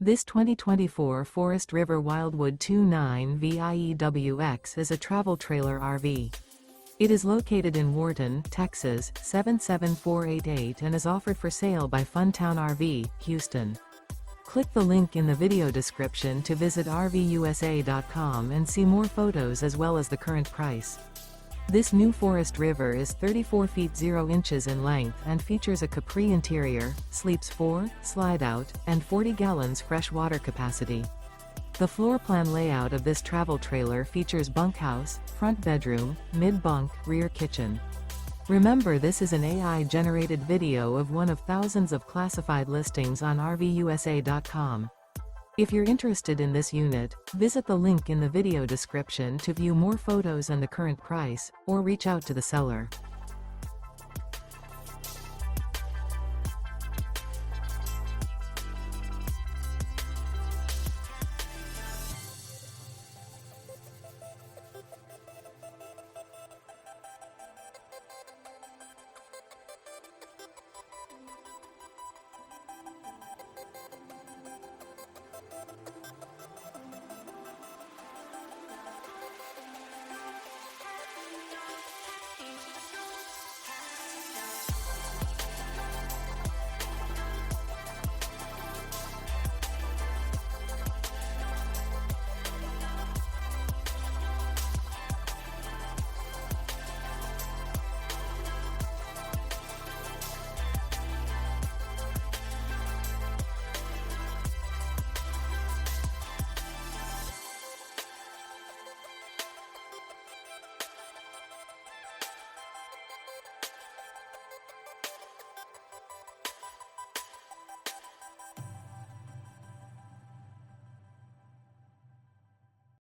This 2024 Forest River Wildwood 29 VIEWX is a travel trailer RV. It is located in Wharton, Texas, 77488 and is offered for sale by Funtown RV, Houston. Click the link in the video description to visit RVUSA.com and see more photos as well as the current price. This new Forest River is 34 feet 0 inches in length and features a CAPRI interior, sleeps 4, slide-out, and 40 gallons fresh water capacity. The floor plan layout of this travel trailer features bunkhouse, front bedroom, mid-bunk, rear kitchen. Remember, this is an AI-generated video of one of thousands of classified listings on RVUSA.com. If you're interested in this unit, visit the link in the video description to view more photos and the current price, or reach out to the seller.